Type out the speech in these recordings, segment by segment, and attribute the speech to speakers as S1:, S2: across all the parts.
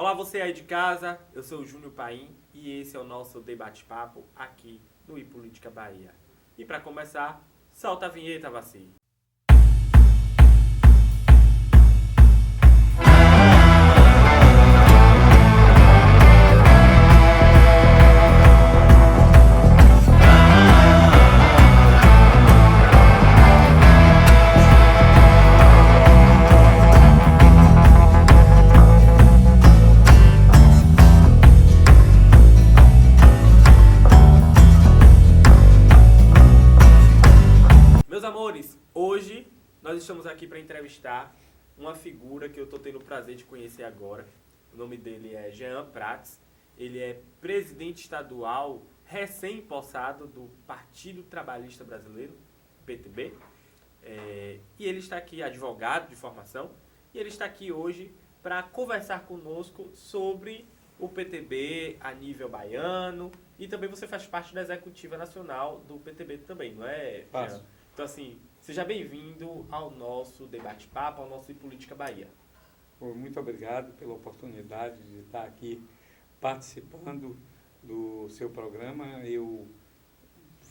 S1: Olá, você aí de casa, eu sou o Júnior Paim e esse é o nosso debate-papo aqui no iPolítica Bahia. E para começar, solta a vinheta, Vaci. Meus amores, hoje nós estamos aqui para entrevistar uma figura que eu estou tendo o prazer de conhecer agora. O nome dele é Jean Prats. Ele é presidente estadual recém-possado do Partido Trabalhista Brasileiro, PTB. E ele está aqui, advogado de formação, e ele está aqui hoje para conversar conosco sobre o PTB a nível baiano, e também você faz parte da executiva nacional do PTB também, não é, Jean? Então, assim, seja bem-vindo ao nosso debate-papo, ao nosso Política Bahia.
S2: Muito obrigado pela oportunidade de estar aqui participando do seu programa. Eu,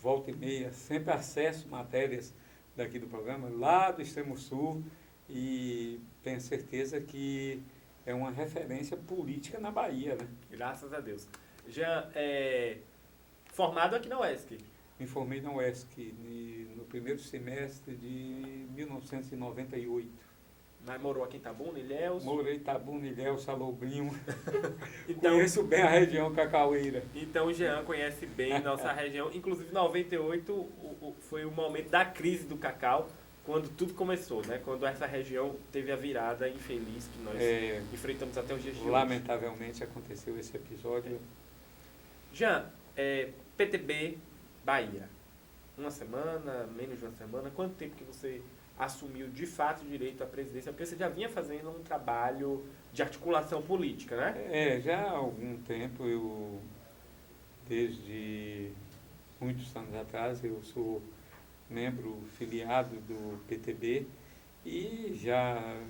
S2: volta e meia, sempre acesso matérias daqui do programa, lá do Extremo Sul, e tenho certeza que é uma referência política na Bahia, né?
S1: Graças a Deus. Jean, formado aqui na UESC.
S2: Me formei na UESC no primeiro semestre de 1998.
S1: Mas morou aqui em Itabuna, Ilhéus?
S2: Morei em Itabuna, Ilhéus, Salobrinho.
S1: Então,
S2: Conheço bem a região cacaueira.
S1: Então o Jean conhece bem nossa região. Inclusive, 98 foi o momento da crise do cacau, quando tudo começou, né? Quando essa região teve a virada infeliz que nós enfrentamos até os dias de hoje.
S2: Lamentavelmente aconteceu esse episódio.
S1: Jean, PTB Bahia. Uma semana, menos de uma semana. Quanto tempo que você assumiu de fato o direito à presidência? Porque você já vinha fazendo um trabalho de articulação política, né?
S2: Já há algum tempo, desde muitos anos atrás, eu sou membro filiado do PTB e já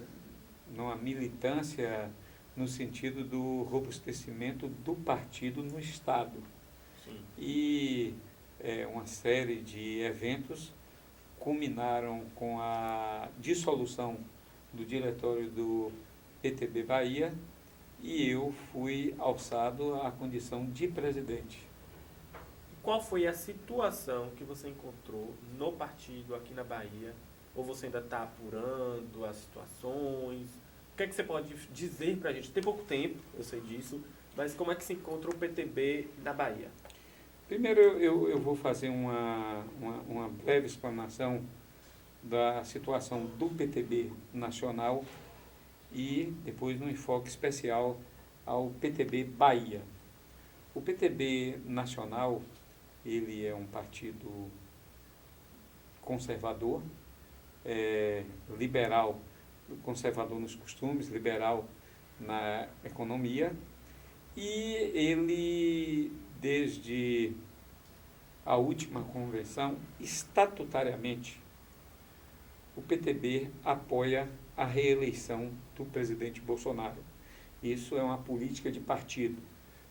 S2: numa militância no sentido do robustecimento do partido no Estado.
S1: Sim.
S2: E uma série de eventos culminaram com a dissolução do diretório do PTB Bahia e eu fui alçado à condição de presidente.
S1: Qual foi a situação que você encontrou no partido aqui na Bahia? Ou você ainda está apurando as situações? O que é que você pode dizer para a gente? Tem pouco tempo, eu sei disso, mas como é que se encontra o PTB na Bahia?
S2: Primeiro eu vou fazer uma breve explanação da situação do PTB nacional e depois um enfoque especial ao PTB Bahia. O PTB nacional, ele é um partido conservador, liberal, conservador nos costumes, liberal na economia, e ele, desde a última convenção, estatutariamente, o PTB apoia a reeleição do presidente Bolsonaro. Isso é uma política de partido.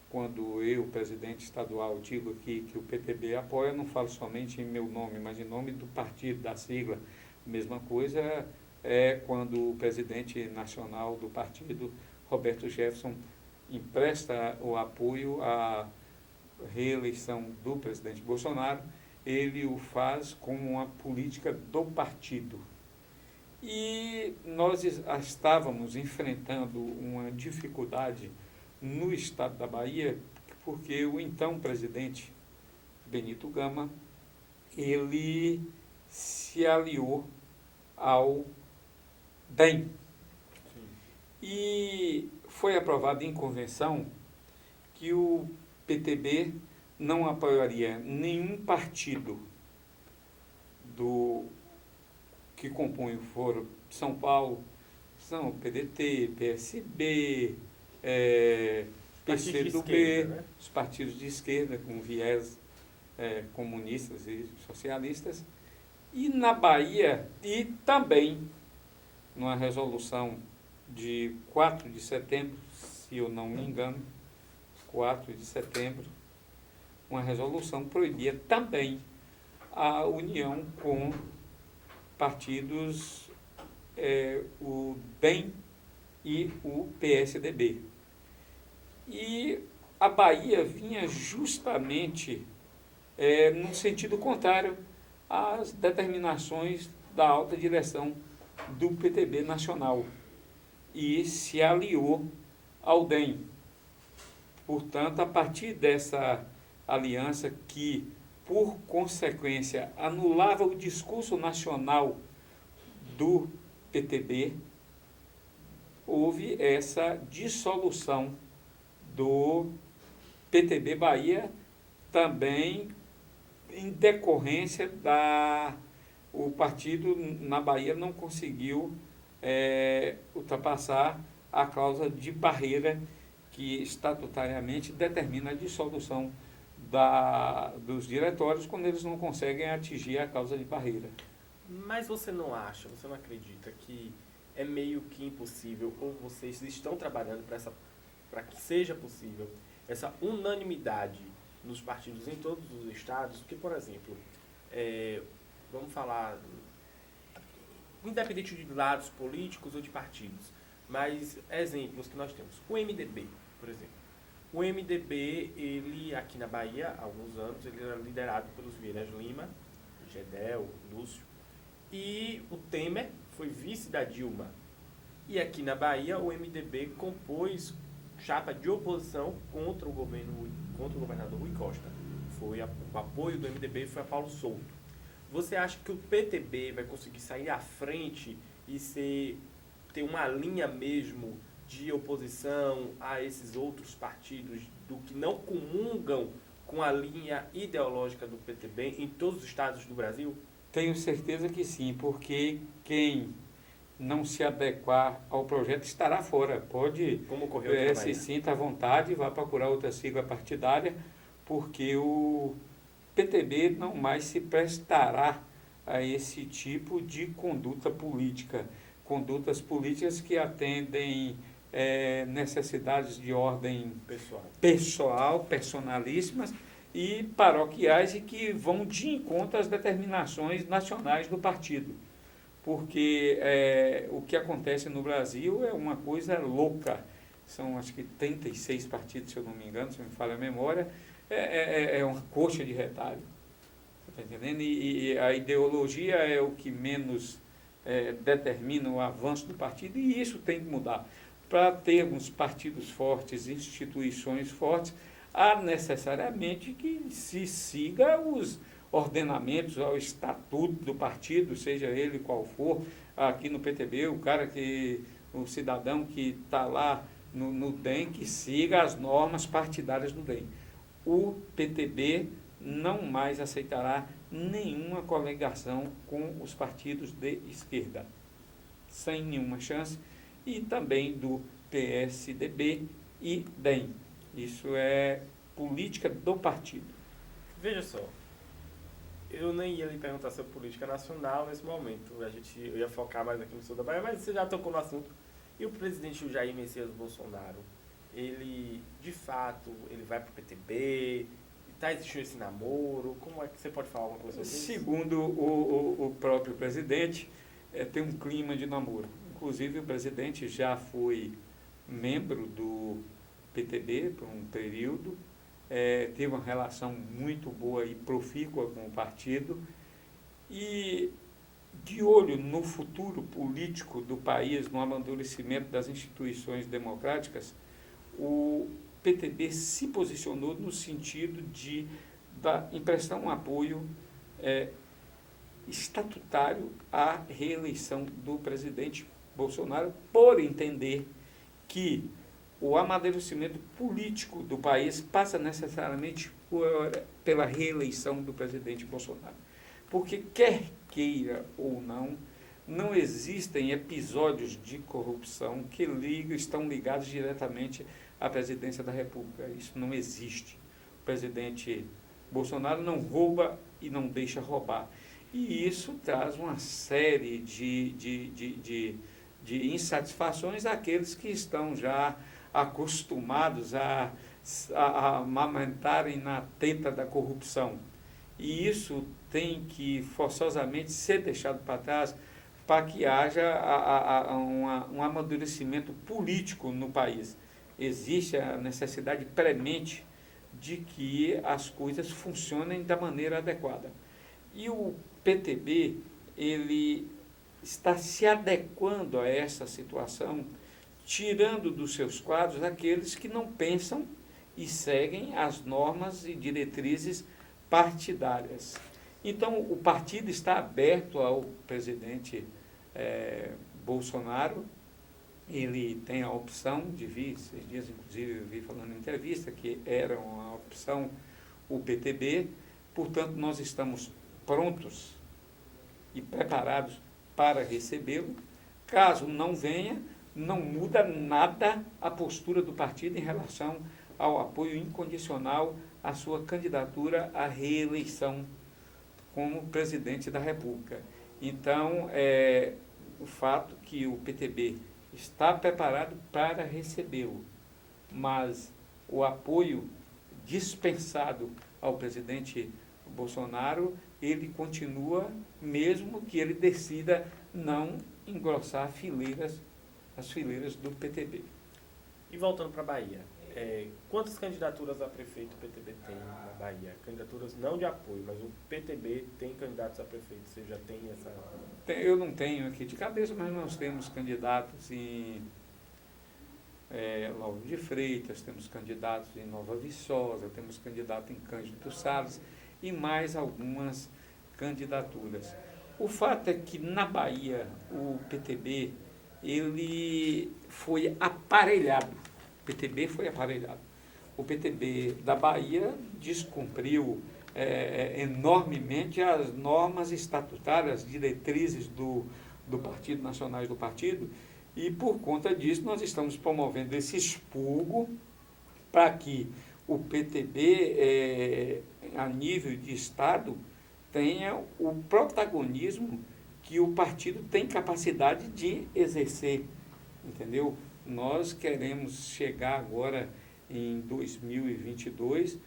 S2: Quando eu, presidente estadual, digo aqui que o PTB apoia, não falo somente em meu nome, mas em nome do partido, da sigla. A mesma coisa é quando o presidente nacional do partido, Roberto Jefferson, empresta o apoio à reeleição do presidente Bolsonaro, ele o faz como uma política do partido. E nós estávamos enfrentando uma dificuldade no estado da Bahia, porque o então presidente Benito Gama, ele se aliou ao DEM.
S1: Sim.
S2: E foi aprovado em convenção que o PTB não apoiaria nenhum partido que compõe o Foro de São Paulo, são PDT, PSB, PCdoB,
S1: né?
S2: Os partidos de esquerda com viés comunistas e socialistas, e na Bahia, e também numa resolução de 4 de setembro, se eu não me engano, 4 de setembro, uma resolução proibia também a união com partidos, o DEM e o PSDB. E a Bahia vinha justamente no sentido contrário às determinações da alta direção do PTB nacional e se aliou ao DEM. Portanto, a partir dessa aliança que, por consequência, anulava o discurso nacional do PTB, houve essa dissolução do PTB Bahia, também em decorrência o partido na Bahia não conseguiu ultrapassar a cláusula de barreira que estatutariamente determina a dissolução dos diretórios quando eles não conseguem atingir a cláusula de barreira.
S1: Mas você não acredita que é meio que impossível, ou vocês estão trabalhando para que seja possível essa unanimidade nos partidos em todos os estados? Porque, por exemplo, vamos falar, independente de lados políticos ou de partidos, mas exemplos que nós temos. O MDB, por exemplo. O MDB, ele aqui na Bahia, há alguns anos, ele era liderado pelos Vieiras Lima, Gedel, Lúcio, e o Temer foi vice da Dilma. E aqui na Bahia, o MDB compôs chapa de oposição contra o governador Rui Costa. O apoio do MDB foi a Paulo Souto. Você acha que o PTB vai conseguir sair à frente e ter uma linha mesmo de oposição a esses outros partidos do que não comungam com a linha ideológica do PTB em todos os estados do Brasil?
S2: Tenho certeza que sim, porque quem não se adequar ao projeto estará fora. Pode,
S1: como ocorreu
S2: se sinta à vontade, vá procurar outra sigla partidária, porque o PTB não mais se prestará a esse tipo de conduta política. Condutas políticas que atendem necessidades de ordem pessoal, personalíssimas e paroquiais e que vão de encontro às determinações nacionais do partido. Porque o que acontece no Brasil é uma coisa louca. São, acho que, 36 partidos, se eu não me engano, se me falha a memória. É uma coxa de retalho. Está entendendo? E a ideologia é o que menos determina o avanço do partido, e isso tem que mudar. Para termos partidos fortes, instituições fortes, há necessariamente que se siga os ordenamentos, ao estatuto do partido, seja ele qual for. Aqui no PTB, o cidadão que está lá no DEM, que siga as normas partidárias do DEM. O PTB não mais aceitará nenhuma coligação com os partidos de esquerda, sem nenhuma chance, e também do PSDB e DEM. Isso é política do partido.
S1: Veja só, eu nem ia lhe perguntar sobre política nacional nesse momento. Eu ia focar mais aqui no sul da Bahia, mas você já tocou no assunto. E o presidente Jair Messias Bolsonaro, ele, de fato, ele vai para o PTB? Está existindo esse namoro? Como é que você pode falar alguma coisa sobre isso?
S2: Segundo o próprio presidente, tem um clima de namoro. Inclusive, o presidente já foi membro do PTB por um período, teve uma relação muito boa e profícua com o partido, e de olho no futuro político do país, no amadurecimento das instituições democráticas, o PTB se posicionou no sentido de emprestar um apoio estatutário à reeleição do presidente Bolsonaro, por entender que o amadurecimento político do país passa necessariamente pela reeleição do presidente Bolsonaro. Porque, quer queira ou não, não existem episódios de corrupção que estão ligados diretamente à presidência da República. Isso não existe. O presidente Bolsonaro não rouba e não deixa roubar. E isso traz uma série de insatisfações àqueles que estão já acostumados a amamentarem na teta da corrupção. E isso tem que forçosamente ser deixado para trás para que haja um amadurecimento político no país. Existe a necessidade premente de que as coisas funcionem da maneira adequada. E o PTB, ele está se adequando a essa situação, tirando dos seus quadros aqueles que não pensam e seguem as normas e diretrizes partidárias. Então, o partido está aberto ao presidente Bolsonaro. Ele tem a opção de vir, esses dias inclusive eu vi falando em entrevista, que era uma opção o PTB, portanto nós estamos prontos e preparados para recebê-lo. Caso não venha, não muda nada a postura do partido em relação ao apoio incondicional à sua candidatura à reeleição como presidente da República. Então, o fato que o PTB está preparado para recebê-lo, mas o apoio dispensado ao presidente Bolsonaro, ele continua, mesmo que ele decida não engrossar as fileiras do PTB.
S1: E voltando para a Bahia, quantas candidaturas a prefeito o PTB tem na Bahia? Candidaturas não de apoio, mas o PTB tem candidatos a prefeito. Você já tem essa...
S2: Eu não tenho aqui de cabeça, mas nós temos candidatos em Lauro de Freitas, temos candidatos em Nova Viçosa, temos candidato em Cândido Salles e mais algumas candidaturas. O fato é que na Bahia o PTB ele foi aparelhado. O PTB foi aparelhado. O PTB da Bahia descumpriu enormemente as normas estatutárias, as diretrizes do Partido Nacional e do Partido, e por conta disso nós estamos promovendo esse expurgo para que o PTB, a nível de Estado, tenha o protagonismo que o partido tem capacidade de exercer, entendeu? Nós queremos chegar agora em 2022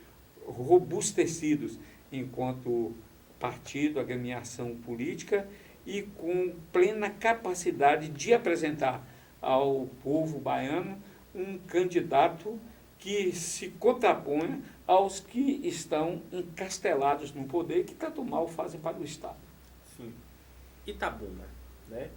S2: robustecidos enquanto partido, agremiação política e com plena capacidade de apresentar ao povo baiano um candidato que se contraponha aos que estão encastelados no poder, que tanto mal fazem para o Estado.
S1: Sim. Itabuna, né?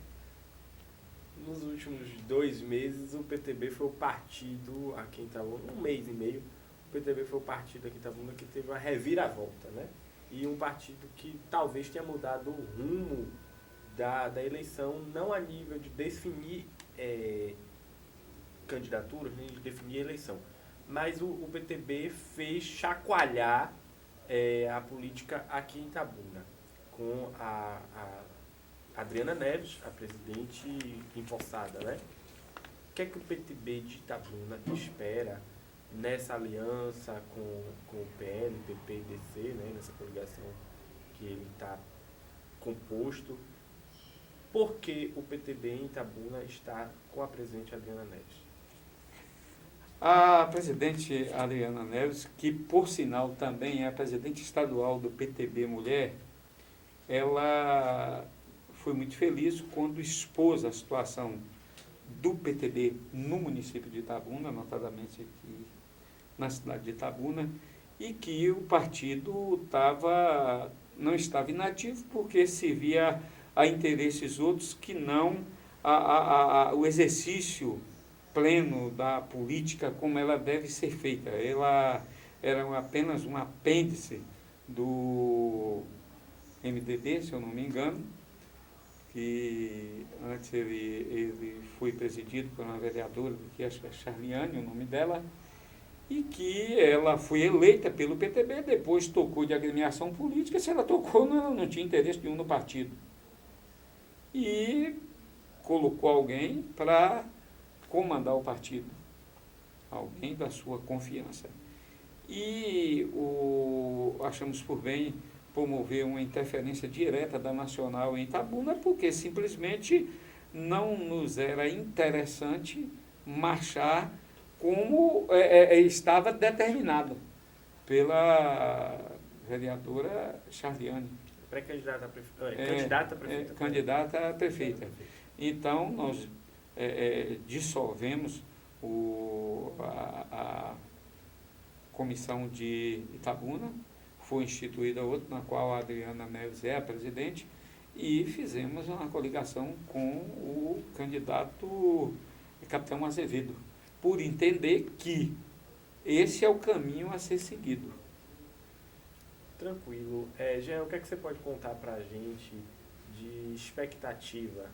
S1: Nos últimos 2 meses, o PTB foi o partido aqui em Itabuna, 1 mês e meio, o PTB foi o partido aqui em Itabuna que teve uma reviravolta, né? E um partido que talvez tenha mudado o rumo da eleição, não a nível de definir candidaturas, nem de definir eleição, mas o PTB fez chacoalhar a política aqui em Itabuna, com a Adriana Neves, a presidente empossada, né? O que é que o PTB de Itabuna espera nessa aliança com o PL, PP e DC, né? Nessa coligação que ele está composto? Por que o PTB em Itabuna está com a presidente Adriana Neves?
S2: A presidente Adriana Neves, que por sinal também é a presidente estadual do PTB Mulher, ela foi muito feliz quando expôs a situação do PTB no município de Itabuna, notadamente aqui na cidade de Itabuna, e que o partido não estava inativo porque servia a interesses outros que não o exercício pleno da política como ela deve ser feita. Ela era apenas um apêndice do MDB, se eu não me engano, que antes ele foi presidido por uma vereadora, que acho que é Charliane, o nome dela, e que ela foi eleita pelo PTB, depois tocou de agremiação política. Se ela tocou, não tinha interesse nenhum no partido. E colocou alguém para comandar o partido, alguém da sua confiança. E achamos por bem promover uma interferência direta da Nacional em Itabuna, porque simplesmente não nos era interessante marchar como estava determinado pela vereadora Charliane.
S1: Pré-candidata a prefeita.
S2: Candidata a prefeita. Então, nós dissolvemos a comissão de Itabuna, foi instituída outra, na qual a Adriana Neves é a presidente, e fizemos uma coligação com o candidato Capitão Azevedo, por entender que esse é o caminho a ser seguido.
S1: Tranquilo. Jean, o que é que você pode contar para a gente de expectativa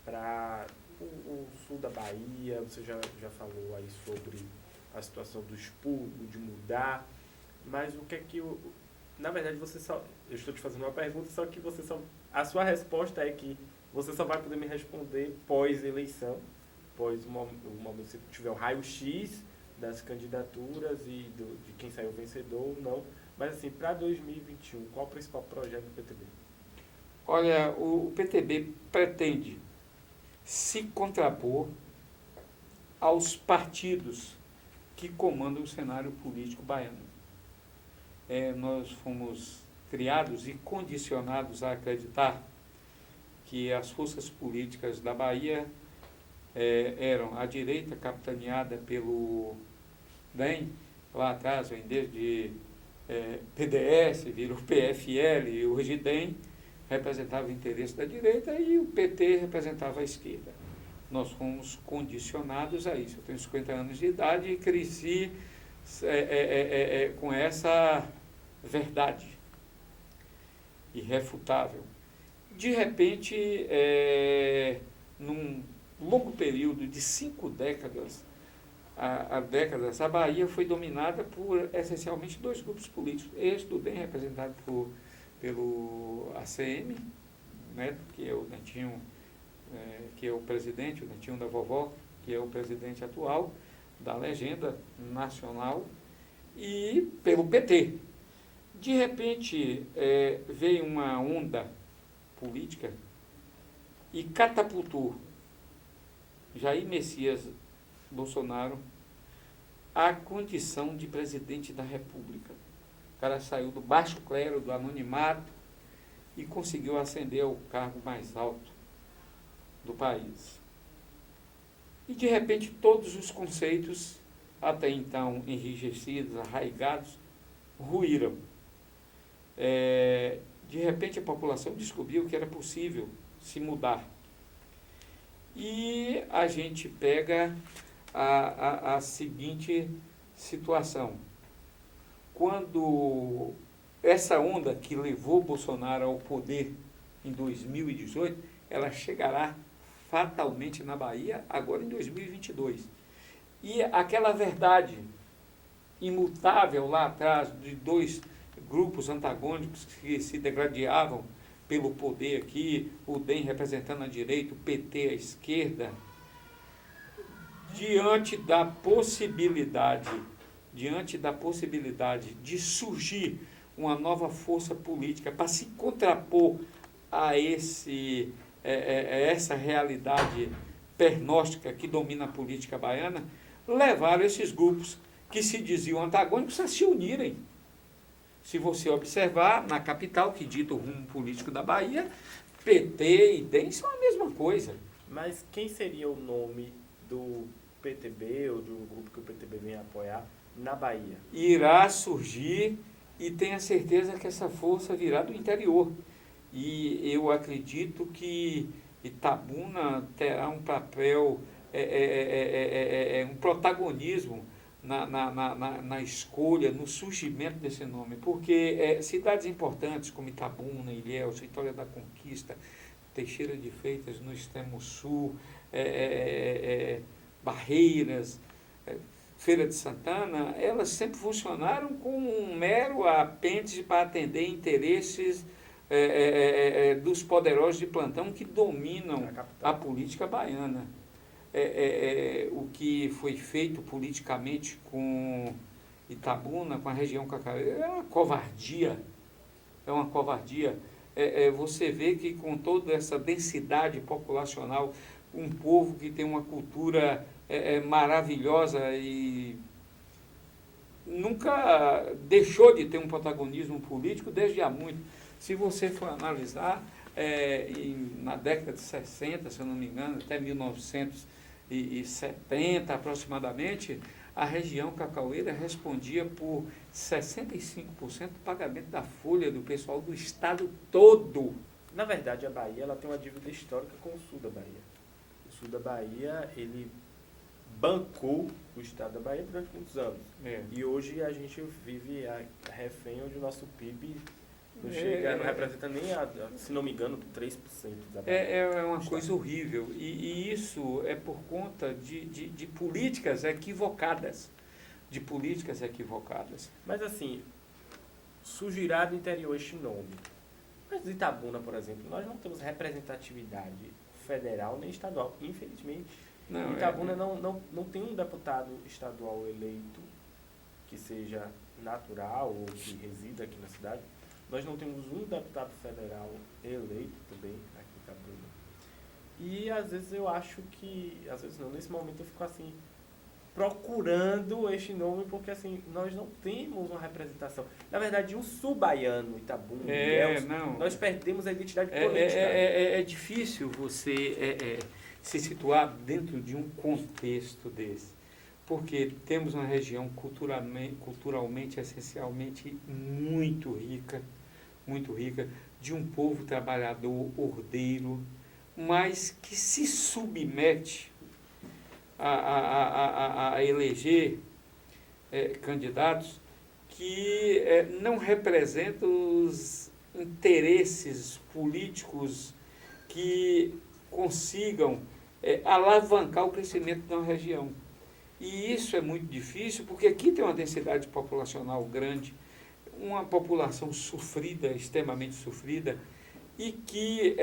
S1: para o sul da Bahia? Você já falou aí sobre a situação do expurgo, de mudar, mas o que é que... Na verdade, eu estou te fazendo uma pergunta, só que a sua resposta é que você só vai poder me responder pós-eleição, pós o momento que tiver o raio-x das candidaturas e de quem saiu vencedor ou não. Mas assim, para 2021, qual o principal projeto do PTB?
S2: Olha, o PTB pretende se contrapor aos partidos que comandam o cenário político baiano. Nós fomos criados e condicionados a acreditar que as forças políticas da Bahia eram a direita, capitaneada pelo DEM, lá atrás, vem desde PDS, virou PFL, e hoje DEM representava o interesse da direita e o PT representava a esquerda. Nós fomos condicionados a isso. Eu tenho 50 anos de idade e cresci com essa verdade irrefutável. De repente, num longo período de 5 décadas, a Bahia foi dominada por essencialmente 2 grupos políticos. Este do DEM, representado pelo ACM, né, que é o Dentinho, que é o presidente, o Dentinho da Vovó, que é o presidente atual da legenda nacional, e pelo PT. De repente, veio uma onda política e catapultou Jair Messias Bolsonaro à condição de presidente da República. O cara saiu do baixo clero, do anonimato, e conseguiu ascender ao cargo mais alto do país. E, de repente, todos os conceitos, até então enrijecidos, arraigados, ruíram. De repente, a população descobriu que era possível se mudar. E a gente pega a seguinte situação. Quando essa onda que levou Bolsonaro ao poder em 2018, ela chegará fatalmente na Bahia agora em 2022. E aquela verdade imutável lá atrás de 2 grupos antagônicos que se degladiavam pelo poder aqui, o DEM representando a direita, o PT a esquerda, diante da possibilidade de surgir uma nova força política para se contrapor a essa realidade pernóstica que domina a política baiana, levaram esses grupos que se diziam antagônicos a se unirem. Se você observar, na capital, que dita o rumo político da Bahia, PT e DEM são a mesma coisa.
S1: Mas quem seria o nome do PTB ou do grupo que o PTB vem apoiar na Bahia?
S2: Irá surgir, e tenha certeza que essa força virá do interior. E eu acredito que Itabuna terá um papel, um protagonismo na escolha, no surgimento desse nome, porque cidades importantes como Itabuna, Ilhéus, Vitória da Conquista, Teixeira de Freitas no extremo sul, Barreiras, Feira de Santana, elas sempre funcionaram como um mero apêndice para atender interesses dos poderosos de plantão que dominam a política baiana. O que foi feito politicamente com Itabuna, com a região Cacareira, é uma covardia. Você vê que com toda essa densidade populacional, um povo que tem uma cultura maravilhosa e nunca deixou de ter um protagonismo político desde há muito. Se você for analisar, na década de 60, se eu não me engano, até 1970 aproximadamente, a região cacaueira respondia por 65% do pagamento da folha do pessoal do estado todo.
S1: Na verdade, a Bahia ela tem uma dívida histórica com o sul da Bahia. O sul da Bahia, ele bancou o estado da Bahia durante muitos anos. E hoje a gente vive refém onde o nosso PIB não representa nem, se não me engano, 3% da Bahia.
S2: É uma coisa horrível. E isso é por conta de políticas equivocadas.
S1: Mas assim, surgirá do interior este nome. Mas Itabuna, por exemplo, nós não temos representatividade federal nem estadual, infelizmente. Itabuna não tem um deputado estadual eleito que seja natural ou que resida aqui na cidade. Nós não temos um deputado federal eleito também aqui em Itabuna. E às vezes eu acho que, às vezes não, nesse momento eu fico assim, procurando este nome, porque assim, nós não temos uma representação. Na verdade, o sul baiano, Itabuna, nós perdemos a identidade política.
S2: É difícil você se situar dentro de um contexto desse, porque temos uma região culturalmente essencialmente muito rica, de um povo trabalhador, ordeiro, mas que se submete a eleger candidatos que não representam os interesses políticos que consigam alavancar o crescimento de uma região. E isso é muito difícil, porque aqui tem uma densidade populacional grande, uma população sofrida, extremamente sofrida, e que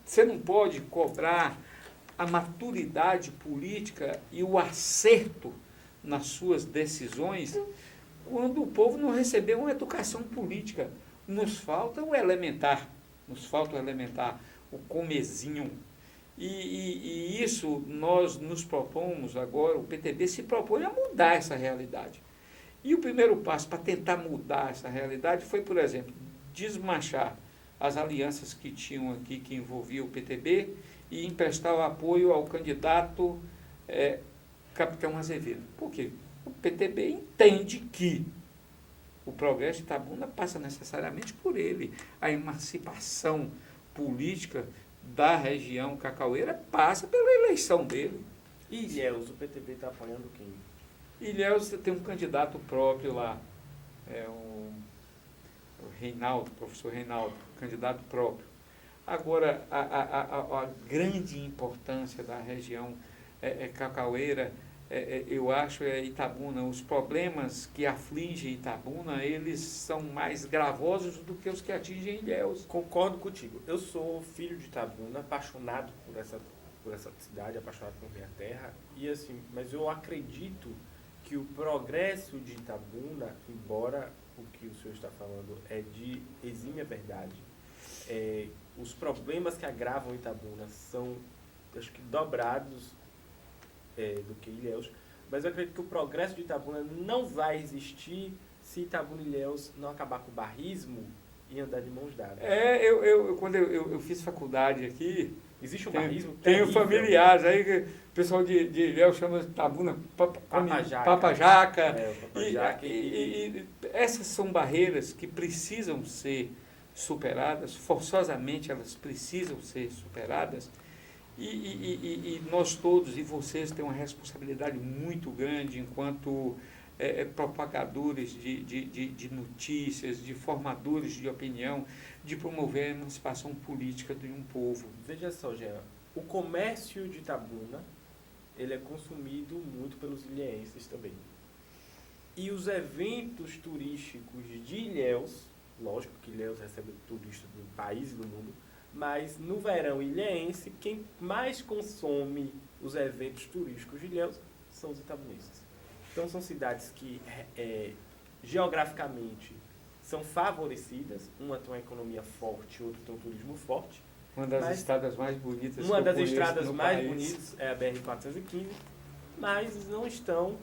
S2: você não pode cobrar a maturidade política e o acerto nas suas decisões quando o povo não recebeu uma educação política. Nos falta o elementar, o comezinho. E isso nós nos propomos agora, o PTB se propõe a mudar essa realidade. E o primeiro passo para tentar mudar essa realidade foi, por exemplo, desmanchar as alianças que tinham aqui, que envolviam o PTB, e emprestar o apoio ao candidato Capitão Azevedo. Por quê? O PTB entende que o progresso de Itabuna passa necessariamente por ele. A emancipação política da região cacaueira passa pela eleição dele.
S1: E Ilhéus, o PTB está apoiando quem?
S2: Ilhéus tem um candidato próprio lá, o Reinaldo, professor Reinaldo, candidato próprio. Agora, a grande importância da região cacaueira, eu acho, Itabuna. Os problemas que afligem Itabuna, eles são mais gravosos do que os que atingem Ilhéus.
S1: Concordo contigo. Eu sou filho de Itabuna, apaixonado por essa cidade, apaixonado por minha terra, e assim, mas eu acredito que o progresso de Itabuna, embora o que o senhor está falando é de exímia verdade, os problemas que agravam Itabuna são, acho que, dobrados do que Ilhéus, mas eu acredito que o progresso de Itabuna não vai existir se Itabuna e Ilhéus não acabar com o barrismo e andar de mãos dadas.
S2: Quando eu fiz faculdade aqui,
S1: existe um barrismo
S2: tenho familiares, aí o pessoal de Ilhéus chama Itabuna Papajaca. E essas são barreiras que precisam ser superadas, forçosamente elas precisam ser superadas, e nós todos, e vocês, têm uma responsabilidade muito grande enquanto propagadores de notícias, de formadores de opinião, de promover a emancipação política de um povo.
S1: Veja só, Jean, o comércio de Itabuna, ele é consumido muito pelos ilhéenses também. E os eventos turísticos de Ilhéus, lógico que Ilhéus recebe turistas do país e do mundo, mas no verão ilhéense, quem mais consome os eventos turísticos de Ilhéus são os itabunenses. Então são cidades que geograficamente são favorecidas, uma tem uma economia forte, outra tem um turismo forte,
S2: Uma das
S1: Mas
S2: estradas mais bonitas
S1: uma
S2: que eu
S1: das
S2: conheço
S1: estradas
S2: no
S1: mais
S2: país.
S1: bonitas é a BR-415, mas não estão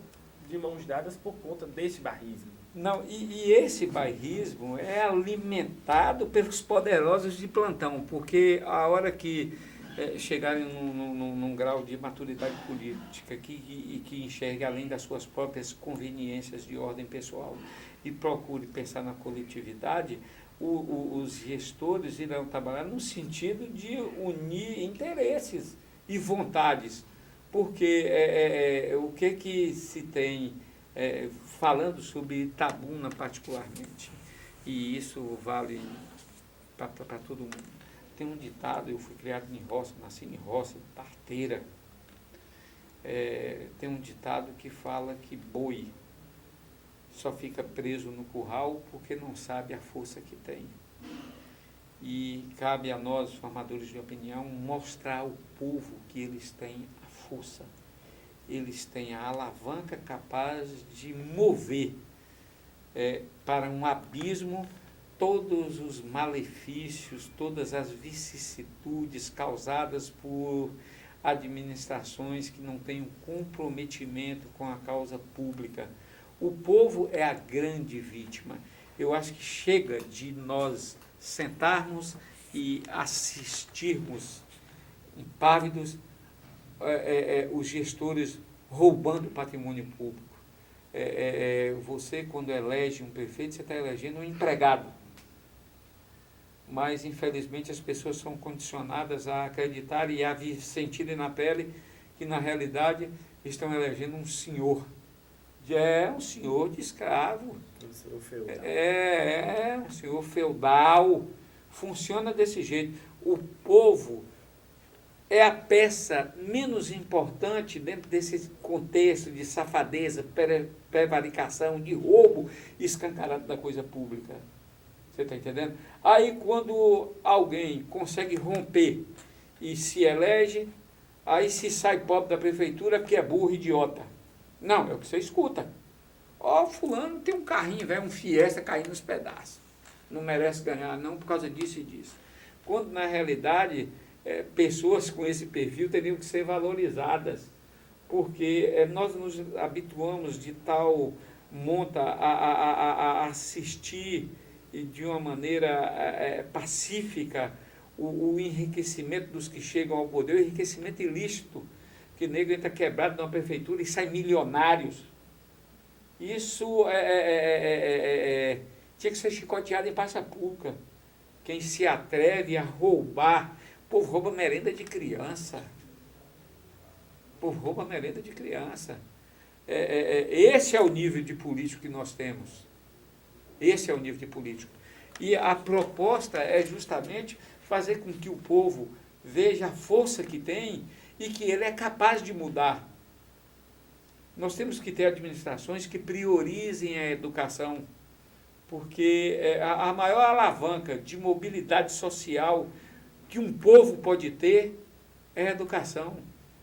S1: de mãos dadas por conta desse barrismo.
S2: Não, e esse bairrismo é alimentado pelos poderosos de plantão, porque a hora que chegarem num grau de maturidade política que enxergue além das suas próprias conveniências de ordem pessoal e procure pensar na coletividade, os gestores irão trabalhar no sentido de unir interesses e vontades, porque o que se tem, falando sobre Itabuna particularmente, e isso vale para todo mundo. Tem um ditado, eu fui criado em roça, nasci em roça, parteira. Tem um ditado que fala que boi só fica preso no curral porque não sabe a força que tem. E cabe a nós, formadores de opinião, mostrar ao povo que eles têm a força. Eles têm a alavanca capaz de mover para um abismo todos os malefícios, todas as vicissitudes causadas por administrações que não têm um comprometimento com a causa pública. O povo é a grande vítima. Eu acho que chega de nós sentarmos e assistirmos impávidos os gestores roubando o patrimônio público. Você, quando elege um prefeito, você está elegendo um empregado. Mas, infelizmente, as pessoas são condicionadas a acreditar e a sentirem na pele que, na realidade, estão elegendo um senhor. Um senhor de escravo.
S1: Um senhor feudal.
S2: Um senhor feudal. Funciona desse jeito. O povo é a peça menos importante dentro desse contexto de safadeza, prevaricação, de roubo escancarado da coisa pública. Você está entendendo? Aí, quando alguém consegue romper e se elege, aí se sai pobre da prefeitura porque é burro e idiota. Não, é o que você escuta. Fulano tem um carrinho, velho, um Fiesta caindo nos pedaços. Não merece ganhar, não, por causa disso e disso. Quando, na realidade, pessoas com esse perfil teriam que ser valorizadas, porque nós nos habituamos de tal monta a assistir de uma maneira pacífica o enriquecimento dos que chegam ao poder, o enriquecimento ilícito, que o nego entra quebrado numa prefeitura e sai milionários. Isso tinha que ser chicoteado em praça pública. Quem se atreve a roubar, o povo rouba merenda de criança. O povo rouba merenda de criança. Esse é o nível de político que nós temos. Esse é o nível de político. E a proposta é justamente fazer com que o povo veja a força que tem e que ele é capaz de mudar. Nós temos que ter administrações que priorizem a educação, porque a maior alavanca de mobilidade social que um povo pode ter é a educação.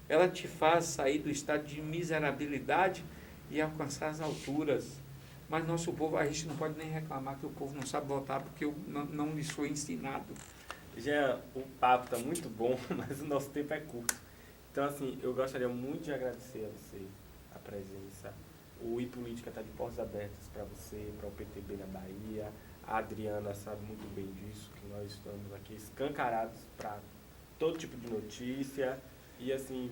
S2: Ela te faz sair do estado de miserabilidade e alcançar as alturas. Mas nosso povo, a gente não pode nem reclamar que o povo não sabe votar, porque não lhes foi ensinado.
S1: Jean, o papo está muito bom, mas o nosso tempo é curto. Então, assim, eu gostaria muito de agradecer a você, a presença. O iPolítica está de portas abertas para você, para o PTB na Bahia. A Adriana sabe muito bem disso, que nós estamos aqui escancarados para todo tipo de notícia. E, assim,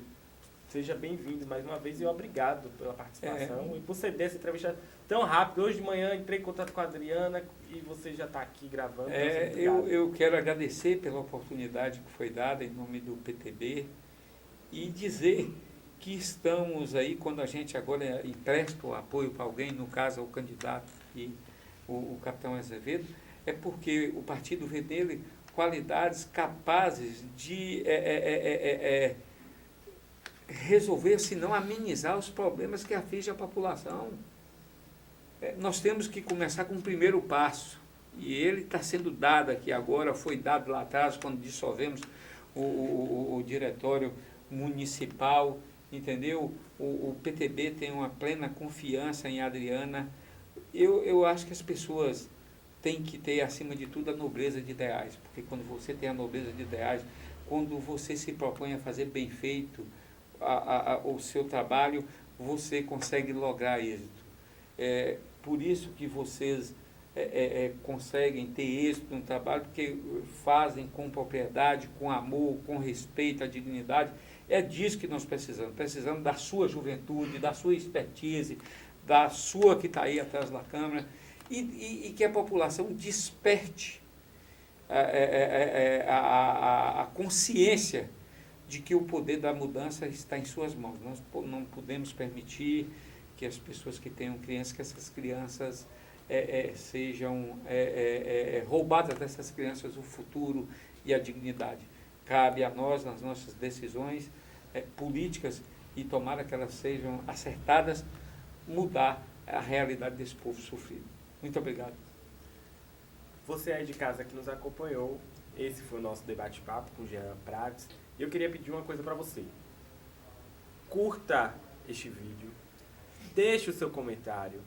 S1: seja bem-vindo mais uma vez e obrigado pela participação e por ceder essa entrevista tão rápido. Hoje de manhã entrei em contato com a Adriana e você já está aqui gravando.
S2: Eu quero agradecer pela oportunidade que foi dada em nome do PTB e dizer que estamos aí, quando a gente agora empresta o apoio para alguém, no caso o candidato e o capitão Azevedo, é porque o partido vê nele qualidades capazes de resolver, se não amenizar os problemas que afligem a população. Nós temos que começar com o primeiro passo, e ele está sendo dado aqui agora, foi dado lá atrás, quando dissolvemos o diretório municipal, entendeu? O PTB tem uma plena confiança em Adriana. Eu acho que as pessoas tem que ter, acima de tudo, a nobreza de ideais, porque quando você tem a nobreza de ideais, quando você se propõe a fazer bem feito o seu trabalho, você consegue lograr êxito. Por isso que vocês conseguem ter êxito no trabalho, porque fazem com propriedade, com amor, com respeito à dignidade. É disso que nós precisamos. Precisamos da sua juventude, da sua expertise, da sua que está aí atrás da câmera, e que a população desperte a consciência de que o poder da mudança está em suas mãos. Nós não podemos permitir que as pessoas que tenham crianças, que essas crianças sejam roubadas dessas crianças o futuro e a dignidade. Cabe a nós, nas nossas decisões políticas, e tomara que elas sejam acertadas, mudar a realidade desse povo sofrido. Muito obrigado.
S1: Você aí de casa que nos acompanhou, esse foi o nosso debate-papo com Jean Prats. E eu queria pedir uma coisa para você. Curta este vídeo, deixe o seu comentário,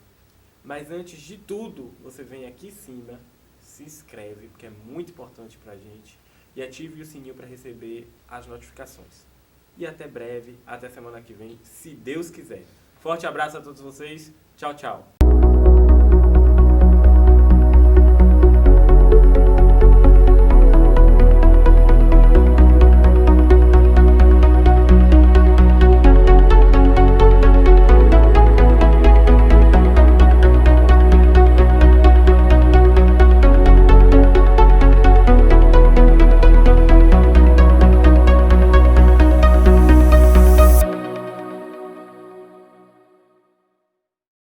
S1: mas antes de tudo, você vem aqui em cima, se inscreve, porque é muito importante para a gente, e ative o sininho para receber as notificações. E até breve, até semana que vem, se Deus quiser. Forte abraço a todos vocês. Tchau, tchau.